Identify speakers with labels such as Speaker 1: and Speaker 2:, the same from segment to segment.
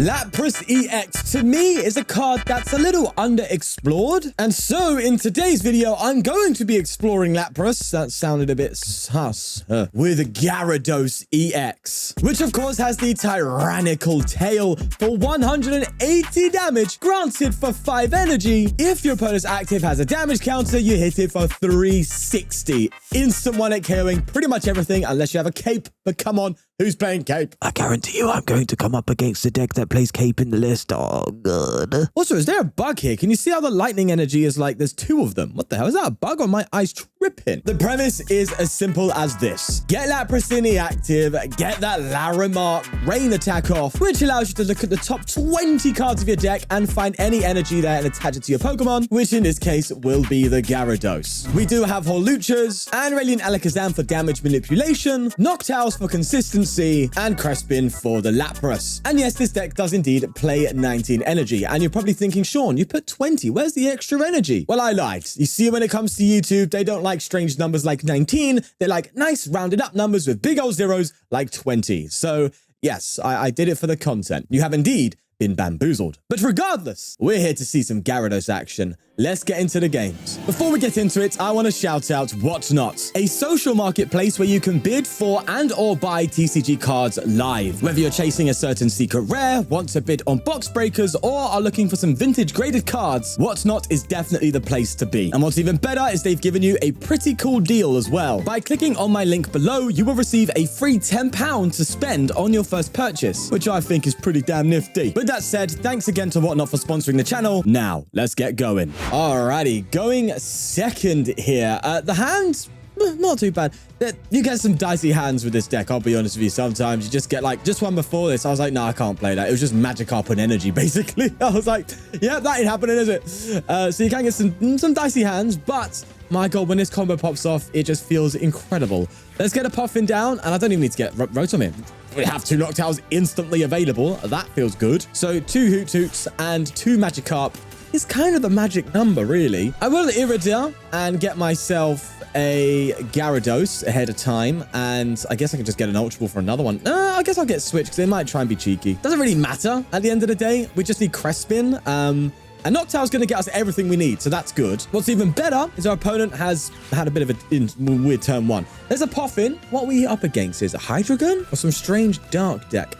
Speaker 1: Lapras EX, to me, is a card that's a little underexplored. And so, in today's video, I'm going to be exploring Lapras. That sounded a bit sus. With Gyarados EX, which of course has the tyrannical tail for 180 damage, granted for 5 energy. If your opponent's active has a damage counter, you hit it for 360. Instant 1-hit KOing pretty much everything, unless you have a cape. But come on, who's playing cape?
Speaker 2: I guarantee you I'm going to come up against a deck that plays cape in the list. Oh, God.
Speaker 1: Also, is there a bug here? Can you see how the lightning energy is like there's 2 of them? What the hell? Is that a bug or my eyes tripping? The premise is as simple as this. Get Lapras in the active, get that Larimar rain attack off, which allows you to look at the top 20 cards of your deck and find any energy there and attach it to your Pokemon, which in this case will be the Gyarados. We do have Hawluchas and Radiant Alakazam for damage manipulation, Noctowl for consistency, and Crispin for the Lapras. And yes, this deck does indeed play 19 energy. And you're probably thinking, Sean, you put 20. Where's the extra energy? Well, I lied. You see, when it comes to YouTube, they don't like strange numbers like 19. They like nice rounded up numbers with big old zeros like 20. So yes, I did it for the content. You have indeed been bamboozled. But regardless, we're here to see some Gyarados action. Let's get into the games. Before we get into it, I want to shout out Whatnot, a social marketplace where you can bid for and or buy TCG cards live. Whether you're chasing a certain secret rare, want to bid on box breakers, or are looking for some vintage graded cards, Whatnot is definitely the place to be. And what's even better is they've given you a pretty cool deal as well. By clicking on my link below, you will receive a free £10 to spend on your first purchase, which I think is pretty damn nifty. But that said, thanks again to Whatnot for sponsoring the channel. Now, let's get going. Alrighty, going second here. The hands, not too bad. You get some dicey hands with this deck, I'll be honest with you. Sometimes you just get like, just one before this, I was like, no, I can't play that. It was just Magikarp and energy, basically. I was like, yeah, that ain't happening, is it? So you can get some dicey hands, but my God, when this combo pops off, it just feels incredible. Let's get a Poffin down, and I don't even need to get Rotom in. We have 2 Noctowls instantly available. That feels good. So 2 Hootoots and 2 Magikarp is kind of the magic number, really. I will Irida and get myself a Gyarados ahead of time, and I guess I can just get an Ultra Ball for another one. I guess I'll get Switch because they might try and be cheeky. Doesn't really matter at the end of the day. We just need Crispin. And Noctowl's going to get us everything we need, so that's good. What's even better is our opponent has had a bit of a weird turn 1. There's a Poffin. What are we up against? Is it Hydreigon or some strange dark deck?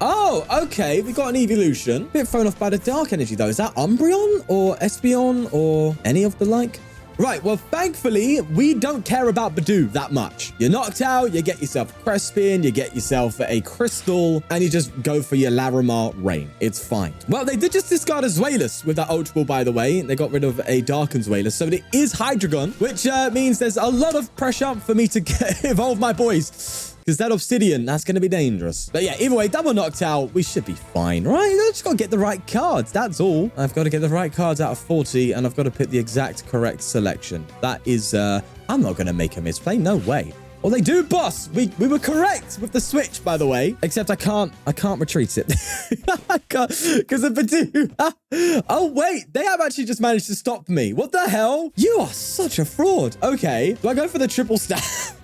Speaker 1: Oh, okay. We got an evolution. Bit thrown off by the dark energy, though. Is that Umbreon or Espeon or any of the like? Right, well, thankfully, we don't care about Badoo that much. You're knocked out, you get yourself a Crispin, you get yourself a Crystal, and you just go for your Larimar Rain. It's fine. Well, they did just discard a Zweilous with that Ultra Ball, by the way. They got rid of a Darkened Zweilous, so it is Hydreigon, which means there's a lot of pressure for me to evolve my boys. Because that Obsidian, that's going to be dangerous. But yeah, either way, double Noctowl, we should be fine, right? I just got to get the right cards. That's all. I've got to get the right cards out of 40, and I've got to pick the exact correct selection. That is, I'm not going to make a misplay. No way. Well, they do, boss. We were correct with the Switch, by the way. Except I can't retreat it. I can't, because of Badoo. Oh, wait. They have actually just managed to stop me. What the hell? You are such a fraud. Okay. Do I go for the triple staff?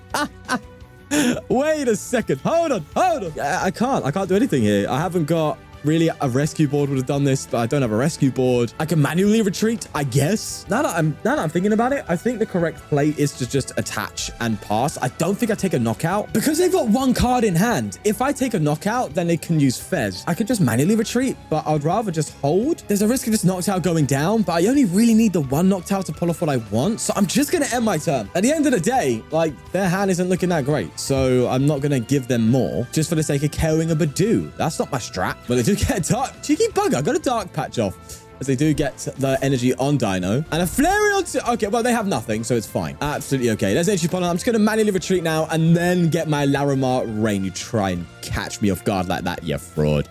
Speaker 1: Wait a second. Hold on. I can't do anything here. I haven't got really a rescue board would have done this, but I don't have a rescue board. I can manually retreat, I guess. Now that I'm thinking about it, I think the correct play is to just attach and pass. I don't think I take a knockout because they've got 1 card in hand. If I take a knockout, then they can use Fez. I could just manually retreat, but I'd rather just hold. There's a risk of this Noctowl going down, but I only really need the 1 Noctowl to pull off what I want. So I'm just going to end my turn. At the end of the day, like, their hand isn't looking that great. So I'm not going to give them more just for the sake of KOing a Badoo. That's not my strat. But they do get a dark. Cheeky bugger. Got a dark patch off. As they do get the energy on Dino. And a Flareon. Okay, well, they have nothing, so it's fine. Absolutely okay. Let's Energy Pollen. I'm just going to manually retreat now and then get my Larimar Rain. You try and catch me off guard like that, you fraud.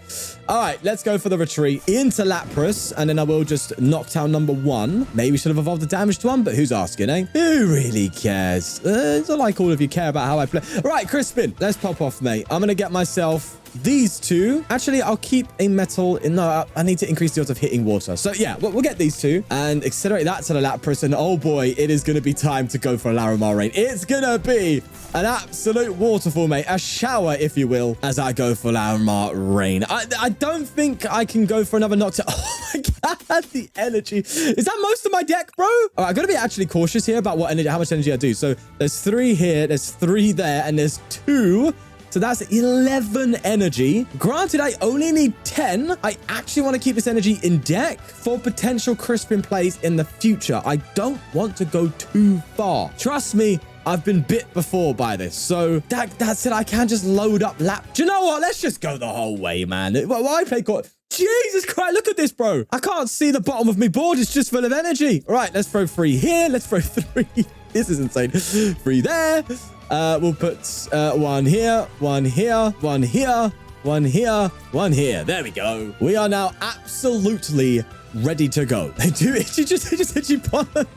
Speaker 1: All right, let's go for the retreat into Lapras, and then I will just Noctowl number 1. Maybe should have evolved the damaged one, but who's asking, eh? Who really cares? It's not like all of you care about how I play. All right, Crispin, let's pop off, mate. I'm going to get myself these 2. Actually, I'll keep a metal in. No, I need to increase the odds of hitting water. Lapras. So yeah, we'll get these two and accelerate that to the Lapras. And oh boy, it is going to be time to go for a Larimar rain. It's going to be an absolute waterfall, mate. A shower, if you will, as I go for Larimar rain. I don't think I can go for another Noctowl. Oh my God, the energy. Is that most of my deck, bro? All right, I'm going to be actually cautious here about what energy, how much energy I do. So there's 3 here, there's 3 there, and there's 2. So that's 11 energy. Granted, I only need 10. I actually want to keep this energy in deck for potential Crispin plays in the future. I don't want to go too far. Trust me, I've been bit before by this. So that's it. I can just load up Lap. Do you know what? Let's just go the whole way, man. Why play God? Jesus Christ, look at this, bro. I can't see the bottom of my board. It's just full of energy. All right, let's throw 3 here. Let's throw 3. This is insane. 3 there. We'll put 1 here, 1 here, 1 here, 1 here, 1 here. There we go. We are now absolutely ready to go. She just hit you pollen.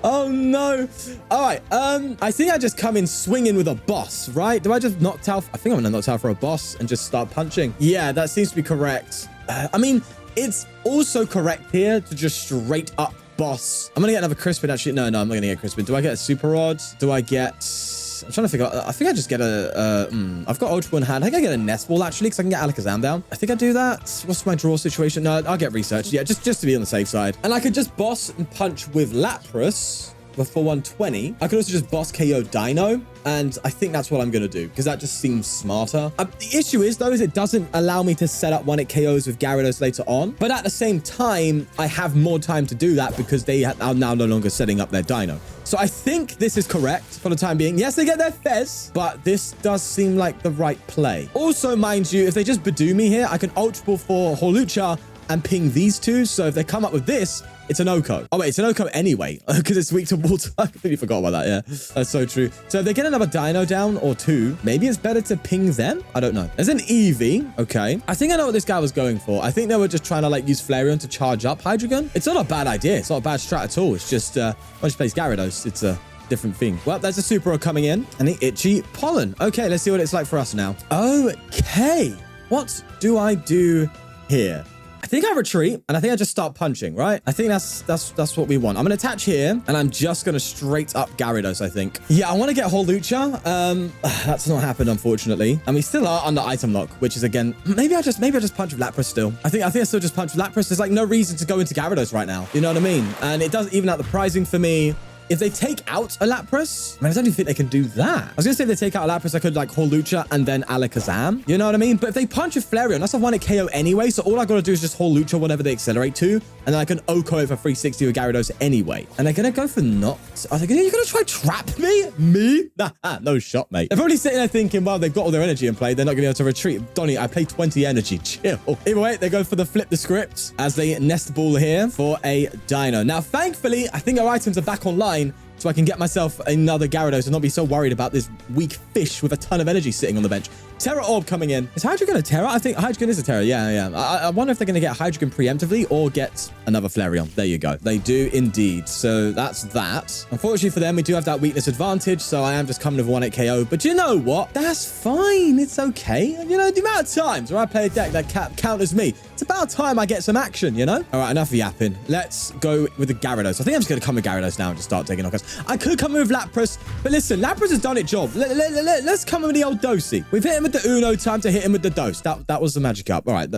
Speaker 1: Oh no. All right. I think I just come in swinging with a boss, right? Do I just Noctowl? I think I'm gonna Noctowl for a boss and just start punching. Yeah, that seems to be correct. I mean, it's also correct here to just straight up boss. I'm gonna get another Crispin actually. No, I'm not gonna get Crispin. Do I get a Super Rod? Do I get... I'm trying to figure out. I think I just get I've got Ultra Ball in hand. I think I get a Nest Ball actually, because I can get Alakazam down. I think I do that. What's my draw situation? No, I'll get Research. Yeah, just to be on the safe side. And I could just boss and punch with Lapras for 120. I could also just boss KO Dino. And I think that's what I'm going to do, because that just seems smarter. The issue is, though, is it doesn't allow me to set up 1-hit KOs with Gyarados later on. But at the same time, I have more time to do that because they are now no longer setting up their Dino. So I think this is correct for the time being. Yes, they get their Fez, but this does seem like the right play. Also, mind you, if they just Badoo me here, I can Ultra Ball for Hawlucha and ping these two. So if they come up with this, it's an Oko. Oh, wait, it's an Oko anyway, because it's weak to water. I completely forgot about that, yeah. That's so true. So if they get another Dino down or 2, maybe it's better to ping them? I don't know. There's an Eevee. Okay. I think I know what this guy was going for. I think they were just trying to, like, use Flareon to charge up Hydreigon. It's not a bad idea. It's not a bad strat at all. It's just, once you place Gyarados, it's a different thing. Well, there's a Super Rod coming in and the Itchy Pollen. Okay, let's see what it's like for us now. Okay. What do I do here? I think I retreat and I think I just start punching, right? I think that's what we want. I'm going to attach here and I'm just going to straight up Gyarados, I think. Yeah, I want to get Hawlucha. That's not happened, unfortunately. And we still are under item lock, which is again, maybe I just punch with Lapras still. I think I still just punch with Lapras. There's like no reason to go into Gyarados right now. You know what I mean? And it does even out the pricing for me. If they take out a Lapras, I mean, I don't even think they can do that. I was going to say if they take out a Lapras, I could like Hawlucha and then Alakazam. You know what I mean? But if they punch with Flareon, that's a 1-hit KO anyway. So all I got to do is just Hawlucha whenever they accelerate to. And then I can Oko it for 360 with Gyarados anyway. And they're going to go for Noct. Are they going to try trap me? Me? Nah, no shot, mate. They're probably sitting there thinking, well, they've got all their energy in play. They're not going to be able to retreat. Donnie, I play 20 energy. Chill. Either way, they go for the flip the script as they Nest Ball here for a Dino. Now, thankfully, I think our items are back online, so I can get myself another Gyarados and not be so worried about this weak fish with a ton of energy sitting on the bench. Terra Orb coming in. Is Hydreigon a Terra? I think Hydreigon is a Terra. Yeah. I wonder if they're going to get Hydreigon preemptively or get another Flareon. There you go. They do indeed. So that's that. Unfortunately for them, we do have that weakness advantage. So I am just coming with 1-hit KO. But you know what? That's fine. It's okay. You know, the amount of times where I play a deck that counters me, it's about time I get some action, you know? All right, enough yapping. Let's go with the Gyarados. I think I'm just going to come with Gyarados now and just start taking knockouts. I could come in with Lapras, but listen, Lapras has done its job. Let's come in with the old Dosey. We've hit him with the Uno, time to hit him with the Dose. That was the Magikarp. All right,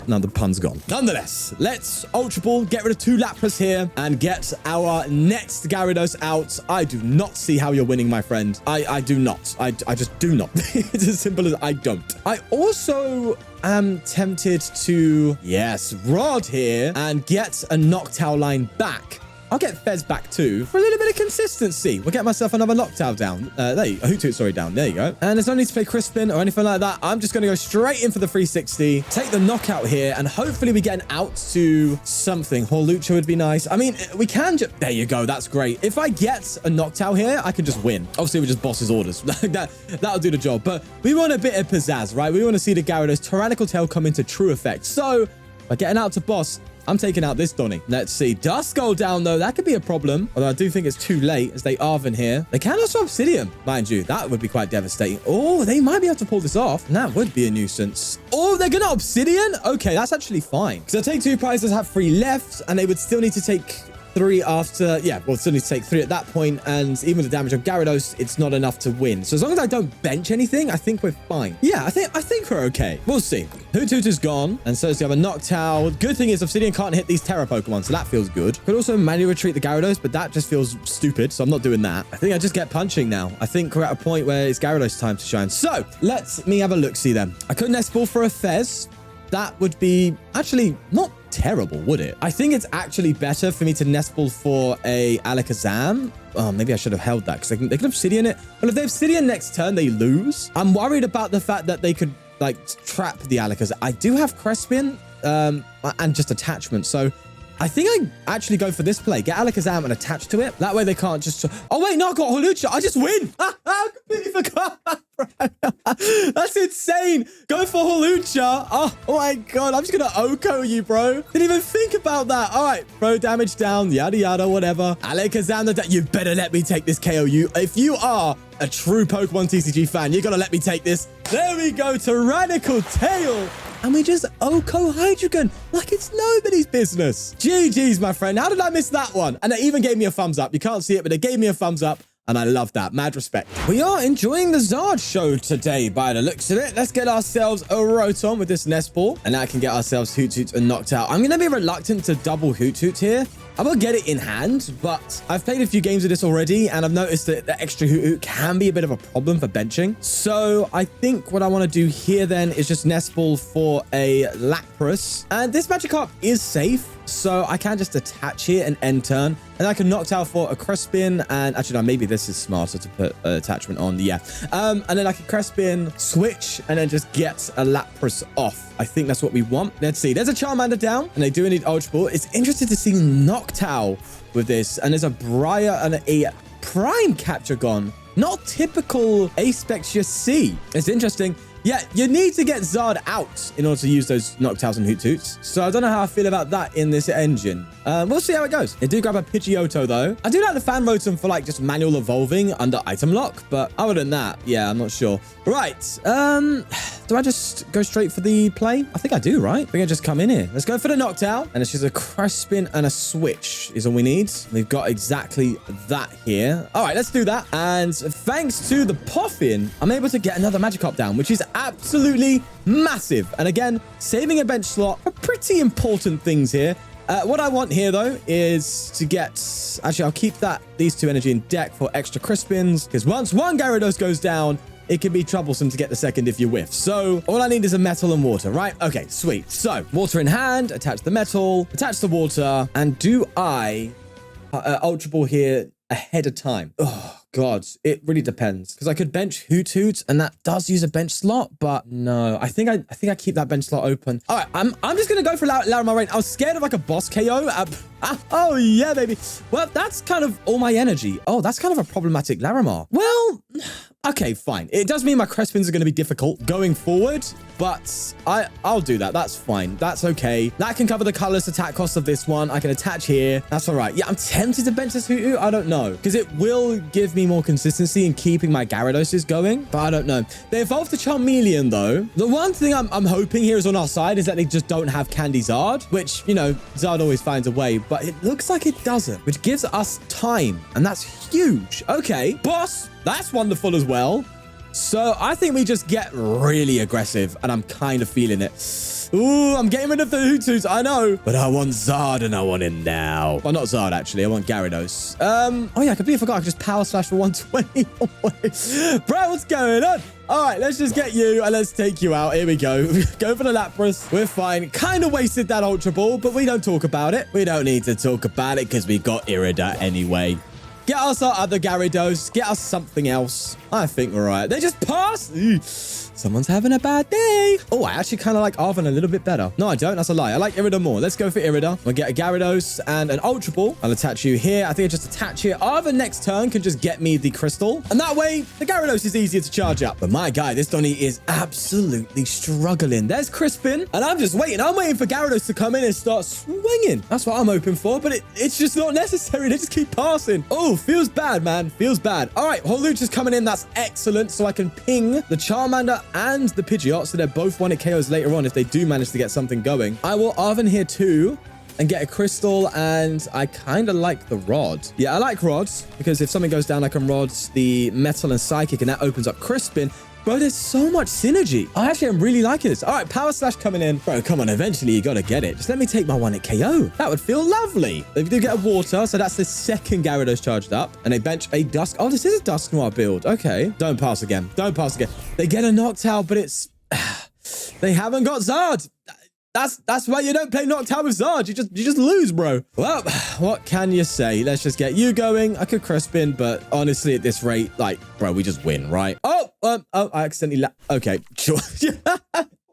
Speaker 1: now the pun's gone. Nonetheless, let's Ultra Ball, get rid of 2 Lapras here, and get our next Gyarados out. I do not see how you're winning, my friend. I do not. I just do not. It's as simple as I don't. I also am tempted to, yes, Rod here and get a Noctowl line back. I'll get Fez back too for a little bit of consistency. We'll get myself another Noctowl down. There you go. Hoothoot, sorry, down. There you go. And there's no need to play Crispin or anything like that. I'm just going to go straight in for the 360. Take the knockout here. And hopefully we get an out to something. Hawlucha would be nice. I mean, we can just... There you go. That's great. If I get a Noctowl here, I can just win. Obviously, we just boss his orders. That'll do the job. But we want a bit of pizzazz, right? We want to see the Gyarados Tyrannical Tail come into true effect. So... by getting out to boss, I'm taking out this Donny. Let's see. Duskull down, though. That could be a problem. Although I do think it's too late as they Arven here. They can also Obsidian, mind you. That would be quite devastating. Oh, they might be able to pull this off. And that would be a nuisance. Oh, they're going to Obsidian? Okay, that's actually fine. Because they'll take 2 prizes, have 3 left, and they would still need to take 3 after, yeah, well, still need to take 3 at that point, and even with the damage of Gyarados, it's not enough to win. So as long as I don't bench anything, I think we're fine. Yeah, I think we're okay. We'll see. Hoothoot is gone, and so is the other Noctowl. Good thing is Obsidian can't hit these Terra Pokemon, so that feels good. Could also manually retreat the Gyarados, but that just feels stupid, so I'm not doing that. I think I just get punching now. I think we're at a point where it's Gyarados time to shine. So let me have a look-see then. I could Nest Ball for a Fez. That would be actually not terrible, would it? I think it's actually better for me to Nest Ball for a Alakazam. Oh, maybe I should have held that because they can Obsidian it. But if they Obsidian next turn, they lose. I'm worried about the fact that they could like trap the Alakazam. I do have Crispin and just attachment. So I think I actually go for this play. Get Alakazam and attach to it. That way they can't just... Oh, wait, no, I got Hawlucha. I just win. I completely forgot. That's insane. Go for Hawlucha. Oh, my God. I'm just going to OHKO you, bro. Didn't even think about that. All right. Throw damage down. Yada, yada, whatever. Alakazam, you better let me take this KO. If you are a true Pokemon TCG fan, you got to let me take this. There we go. Tyrannical Tail. And we just OHKO Hydreigon like it's nobody's business. GG's, my friend. How did I miss that one? And they even gave me a thumbs up. You can't see it, but they gave me a thumbs up. And I love that. Mad respect. We are enjoying the Zard show today by the looks of it. Let's get ourselves a Rotom with this Nest Ball. And now I can get ourselves Hoothoot and Noctowl. I'm going to be reluctant to double Hoothoot here. I will get it in hand, but I've played a few games of this already, and I've noticed that the extra Hoothoot can be a bit of a problem for benching. So I think what I want to do here then is just Nest Ball for a Lapras. And this Magikarp is safe, so I can just attach here and end turn. And I can Noctowl for a Crispin, and actually, no, maybe this is smarter to put an attachment on. Yeah. And then I can Crispin, switch, and then just get a Lapras off. I think that's what we want. Let's see. There's a Charmander down, and they do need Ultra Ball. It's interesting to see Noctowl with this, and there's a Briar and a Prime Capture gone. Not typical Aspexia C. It's interesting. Yeah, you need to get Zard out in order to use those Noctowls and Hoothoots. So I don't know how I feel about that in this engine. We'll see how it goes. They do grab a Pidgeotto, though. I do like the Fan Rotom for, like, just manual evolving under item lock. But other than that, yeah, I'm not sure. Right. Do I just go straight for the play? I think I do, right? We're going to just come in here. Let's go for the Noctowl. And it's just a Crispin and a switch is all we need. We've got exactly that here. All right, let's do that. And thanks to the Poffin, I'm able to get another Magikarp down, which is absolutely massive. And again, saving a bench slot are pretty important things here. What I want here, though, is to get... Actually, I'll keep these 2 energy in deck for extra Crispins, because once one Gyarados goes down, it can be troublesome to get the second if you whiff. So all I need is a metal and water, right? Okay, sweet. So water in hand, attach the metal, attach the water, and do I Ultra Ball here ahead of time? Oh, God, it really depends, because I could bench Hoothoot, and that does use a bench slot, but no, I think I keep that bench slot open. All right, I'm just gonna go for Larimar Rain. I was scared of like a boss KO. Oh yeah, baby. Well, that's kind of all my energy. Oh, that's kind of a problematic Larimar. Well, okay, fine. It does mean my Crespins are going to be difficult going forward, but I'll do that. That's fine. That's okay. That can cover the colorless attack cost of this one. I can attach here. That's all right. Yeah, I'm tempted to bench this Hoothoot. I don't know, because it will give me more consistency in keeping my Gyaradoses going, but I don't know. They evolved to Charmeleon, though. The one thing I'm hoping here is on our side is that they just don't have Candy Zard, which, you know, Zard always finds a way, but it looks like it doesn't, which gives us time, and that's huge. Okay, boss, that's wonderful as well. So I think we just get really aggressive, and I'm kind of feeling it. Ooh, I'm getting rid of the Hootoots, I know. But I want Zard, and I want him now. Well, not Zard, actually. I want Gyarados. Oh, yeah, I completely forgot. I could just Power Slash for 120. Bro, what's going on? All right, let's just get you, and let's take you out. Here we go. Go for the Lapras. We're fine. Kind of wasted that Ultra Ball, but we don't talk about it. We don't need to talk about it, because we got Irida anyway. Get us our other Gyarados. Get us something else. I think we're right. They just passed. Someone's having a bad day. Oh, I actually kind of like Arven a little bit better. No, I don't. That's a lie. I like Irida more. Let's go for Irida. We'll get a Gyarados and an Ultra Ball. I'll attach you here. I think I just attach here. Arven next turn can just get me the crystal. And that way, the Gyarados is easier to charge up. But my guy, this Donny is absolutely struggling. There's Crispin. And I'm just waiting. I'm waiting for Gyarados to come in and start swinging. That's what I'm hoping for. But it's just not necessary. They just keep passing. Oh, feels bad, man. Feels bad. All right, Hawlucha's coming in. That's excellent. So I can ping the Charmander and the Pidgeot, so they're both 1-hit KOs later on if they do manage to get something going. I will Arven here too and get a crystal, and I kind of like the Rod. Yeah, I like Rods because if something goes down, I can Rod the Metal and Psychic, and that opens up Crispin. Bro, there's so much synergy. I actually am really liking this. All right, Power Slash coming in. Bro, come on. Eventually, you got to get it. Just let me take my 1-hit KO. That would feel lovely. They do get a Water, so that's the second Gyarados charged up. And they bench a Dusk. Oh, this is a Dusk Noir build. Okay. Don't pass again. Don't pass again. They get a Noctowl, but it's... they haven't got Zard. That's why you don't play Noctowl with Zard. You just lose, bro. Well, what can you say? Let's just get you going. I could Crispin, but honestly, at this rate, like, bro, we just win, right? Oh, I accidentally okay, sure.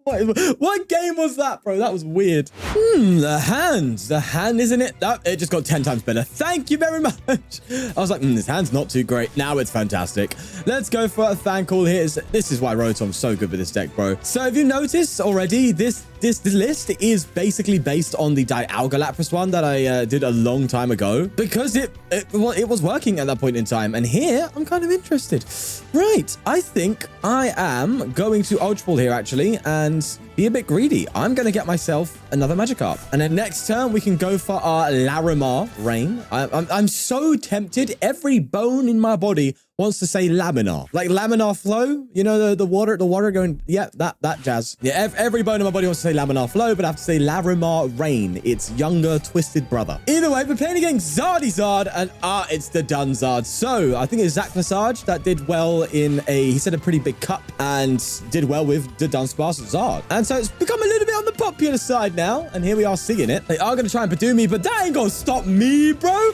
Speaker 1: What game was that, bro? That was weird. The hand, isn't it? Oh, it just got 10 times better. Thank you very much. I was like, this hand's not too great. Now it's fantastic. Let's go for a fan call here. This is why Rotom's so good with this deck, bro. So if you noticed already, this list is basically based on the Dialga Lapras one that I did a long time ago because it was working at that point in time. And here, I'm kind of interested. Right, I think I am going to Ultra Ball here, actually, and be a bit greedy. I'm going to get myself another Magikarp. And then next turn, we can go for our Larimar Rain. I'm so tempted. Every bone in my body wants to say Laminar. Like Laminar Flow, you know, the water going, yeah, that jazz. Yeah, every bone in my body wants to say Laminar Flow, but I have to say Larimar Rain. It's younger, twisted brother. Either way, we're playing against Zard, and it's the Dunzard. So I think it's Zach Lesage that did well in he said a pretty big cup and did well with the Dunsparce Zard. And so it's become a little bit on the popular side now, and here we are seeing it. They are going to try and Badoo me, but that ain't going to stop me, bro.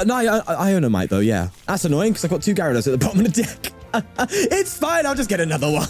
Speaker 1: No, I own a Mite, though, yeah. That's annoying, because I've got 2 Gyarados at the bottom of the deck. It's fine, I'll just get another one.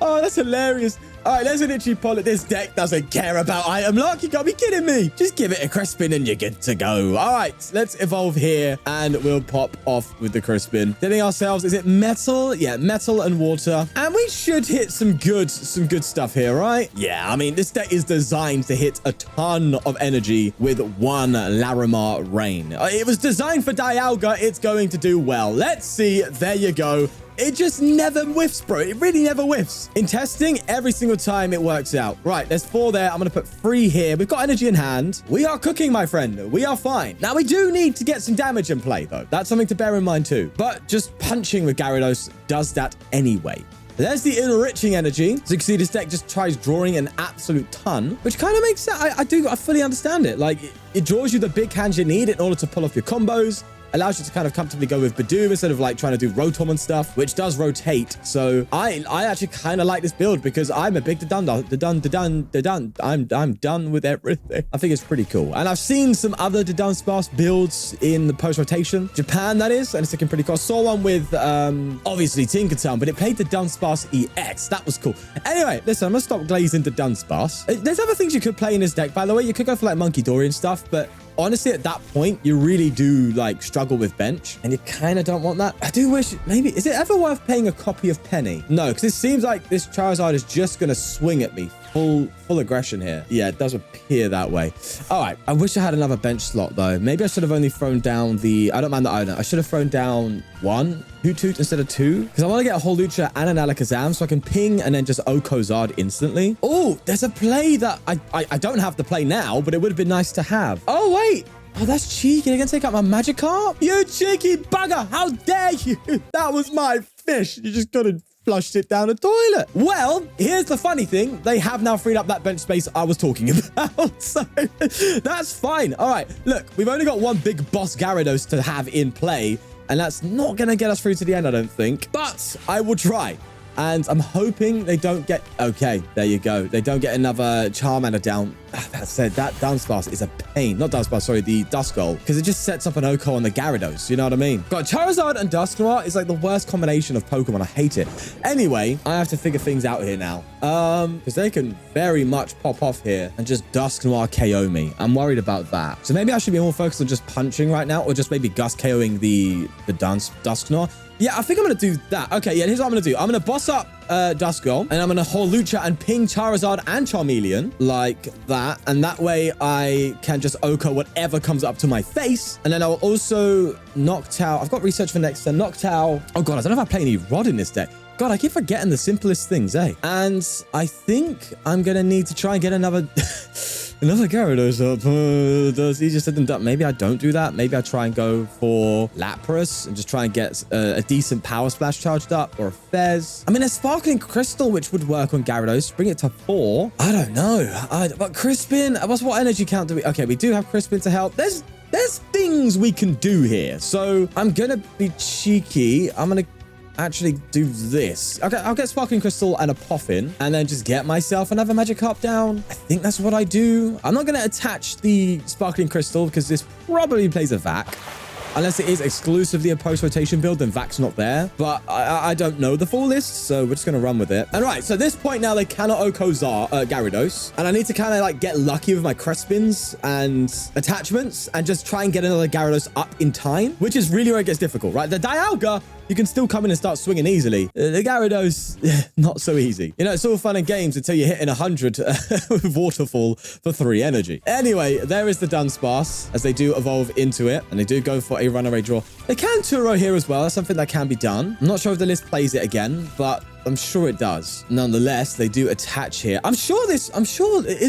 Speaker 1: Oh, that's hilarious. All right, let's literally pull it. This deck doesn't care about item lock. You gotta be kidding me. Just give it a Crispin and you're good to go. All right, let's evolve here and we'll pop off with the Crispin. Getting ourselves, is it Metal? Yeah, Metal and Water. And we should hit some good stuff here, right? Yeah, I mean, this deck is designed to hit a ton of energy with one Larimar Rain. It was designed for Dialga. It's going to do well. Let's see. There you go. It just never whiffs, bro. It really never whiffs. In testing, every single time it works out. Right, there's 4 there. I'm going to put 3 here. We've got energy in hand. We are cooking, my friend. We are fine. Now, we do need to get some damage in play, though. That's something to bear in mind, too. But just punching with Gyarados does that anyway. There's the enriching energy. So you can see this deck just tries drawing an absolute ton, which kind of makes sense. I fully understand it. Like, it draws you the big hands you need in order to pull off your combos. Allows you to kind of comfortably go with Badoo instead of like trying to do Rotom and stuff, which does rotate. So I actually kind of like this build because I'm a big I'm done with everything. I think it's pretty cool. And I've seen some other Dunsparce builds in the post-rotation. Japan, that is, and it's looking pretty cool. I saw one with obviously Tinkertown, but it played the Dunsparce EX. That was cool. Anyway, listen, I'm gonna stop glazing the Dunsparce. There's other things you could play in this deck, by the way. You could go for like Monkey Dory and stuff, but honestly, at that point, you really do like struggle with bench and you kind of don't want that. I do wish maybe, is it ever worth paying a copy of Penny? No, because it seems like this Charizard is just going to swing at me. Full aggression here. Yeah, it does appear that way. All right. I wish I had another bench slot, though. Maybe I should have only thrown down I don't mind the owner. I should have thrown down 1 Hoothoot instead of 2. Because I want to get a Hawlucha and an Alakazam so I can ping and then just Oko Zard instantly. Oh, there's a play that I don't have to play now, but it would have been nice to have. Oh, wait. Oh, that's cheeky. They're going to take out my Magikarp? You cheeky bugger. How dare you? That was my fish. You just got to flushed it down the toilet. Well, here's the funny thing. They have now freed up that bench space I was talking about. So that's fine. All right. Look, we've only got 1 big boss Gyarados to have in play. And that's not going to get us through to the end, I don't think. But I will try. And I'm hoping they don't get... Okay, there you go. They don't get another Charmander down. That said, that Dunsparce is a pain. Not Dunsparce, sorry, the Duskull. Because it just sets up an Oko on the Gyarados. You know what I mean? God, Charizard and Dusknoir is like the worst combination of Pokemon. I hate it. Anyway, I have to figure things out here now. Because they can very much pop off here and just Dusknoir KO me. I'm worried about that. So maybe I should be more focused on just punching right now, or just maybe Gus KOing the Dusknoir. Yeah, I think I'm going to do that. Okay, yeah, here's what I'm going to do. I'm going to boss up Duskull, and I'm going to Hawlucha and ping Charizard and Charmeleon like that. And that way I can just Oko whatever comes up to my face. And then I'll also Noctowl. I've got research for next turn. Noctowl. Oh, God, I don't know if I play any Rod in this deck. God, I keep forgetting the simplest things, eh? And I think I'm going to need to try and get another... Another Gyarados up. Does easier said than done. Maybe I don't do that. Maybe I try and go for Lapras and just try and get a decent Power Splash charged up, or a Fez. I mean, a Sparkling Crystal, which would work on Gyarados. Bring it to 4. I don't know. But Crispin, what energy count do we... Okay, we do have Crispin to help. There's things we can do here. So I'm going to be cheeky. I'm going to actually do this. Okay, I'll get Sparkling Crystal and a Poffin, and then just get myself another Magikarp down. I think that's what I do. I'm not going to attach the Sparkling Crystal because this probably plays a Vac. Unless it is exclusively a post-rotation build, then Vac's not there. But I don't know the full list, so we're just going to run with it. And right, so at this point now, they cannot Oko Gyarados. And I need to kind of like get lucky with my Crespins and attachments and just try and get another Gyarados up in time, which is really where it gets difficult, right? The Dialga, you can still come in and start swinging easily. The Gyarados, not so easy. You know, it's all fun and games until you're hitting 100 with Waterfall for 3 energy. Anyway, there is the Dunsparce as they do evolve into it, and they do go for a runaway draw. They can Turo here as well. That's something that can be done. I'm not sure if the list plays it again, but I'm sure it does. Nonetheless, they do attach here. I'm sure, is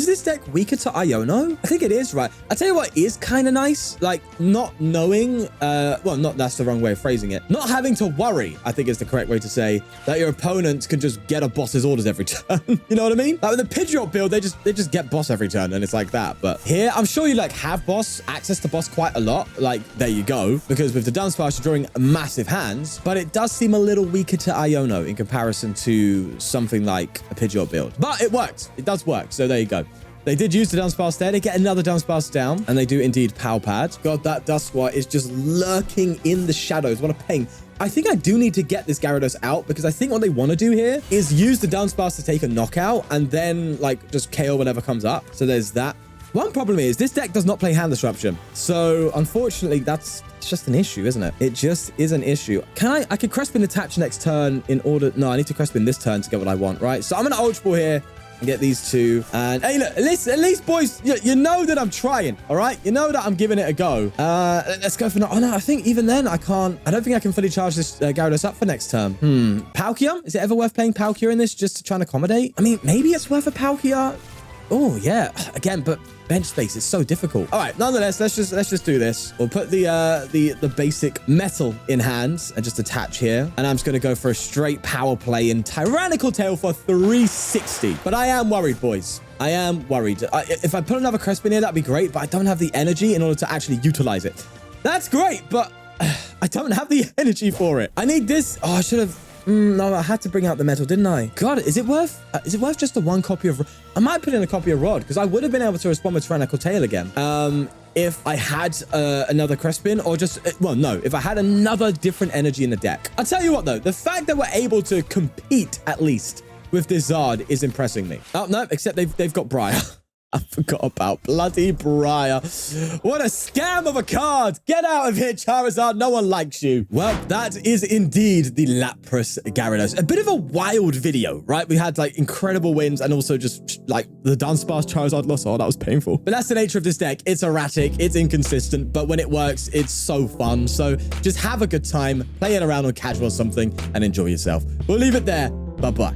Speaker 1: this deck weaker to Iono? I think it is, right? I tell you what is kind of nice, like not knowing, that's the wrong way of phrasing it. Not having to worry, I think is the correct way to say, that your opponent can just get a boss's orders every turn. You know what I mean? Like with the Pidgeot build, they just get boss every turn, and it's like that. But here, I'm sure you like have access to boss quite a lot. Like, there you go. Because with the Dunsparce, you're drawing massive hands, but it does seem a little weaker to Iono in comparison to something like a Pidgeot build. But it works. It does work. So there you go. They did use the Dunsparce there. They get another Dunsparce down, and they do indeed Pow Pad. God, that Dusknoir is just lurking in the shadows. What a pain. I think I do need to get this Gyarados out, because I think what they want to do here is use the Dunsparce to take a knockout and then like just KO whatever comes up. So there's that. One problem is this deck does not play Hand Disruption. So unfortunately, it's just an issue, isn't it? It just is an issue. I could Crespin attach next turn in order... No, I need to Crespin this turn to get what I want, right? So I'm going to Ultra Ball here and get these two. And hey, look, at least boys, you know that I'm trying, all right? You know that I'm giving it a go. Let's go for... Oh, no, I think even then I don't think I can fully charge this Gyarados up for next turn. Palkia? Is it ever worth playing Palkia in this just to try and accommodate? I mean, maybe it's worth a Palkia. Oh, yeah. Again, but bench space is so difficult. All right, nonetheless, let's just do this. We'll put the basic metal in hand and just attach here. And I'm just going to go for a straight power play in Tyrannical Tail for 360. But I am worried, boys. I am worried. If I put another Crespin here, that'd be great, but I don't have the energy in order to actually utilize it. That's great, but I don't have the energy for it. I need this. Oh, I should have... no, I had to bring out the metal, didn't I? God, is it worth just the one copy of... I might put in a copy of Rod, because I would have been able to respond with Tyrannical Tail again. If I had another Crespin, or just... Well, no, if I had another different energy in the deck. I'll tell you what, though. The fact that we're able to compete, at least, with this Zard is impressing me. Oh, no, except they've got Briar. I forgot about bloody Briar. What a scam of a card. Get out of here, Charizard. No one likes you. Well, that is indeed the Lapras Gyarados. A bit of a wild video, right? We had like incredible wins and also just like the Dunsparce Charizard loss. Oh, that was painful. But that's the nature of this deck. It's erratic. It's inconsistent. But when it works, it's so fun. So just have a good time, play it around on casual or something, and enjoy yourself. We'll leave it there. Bye-bye.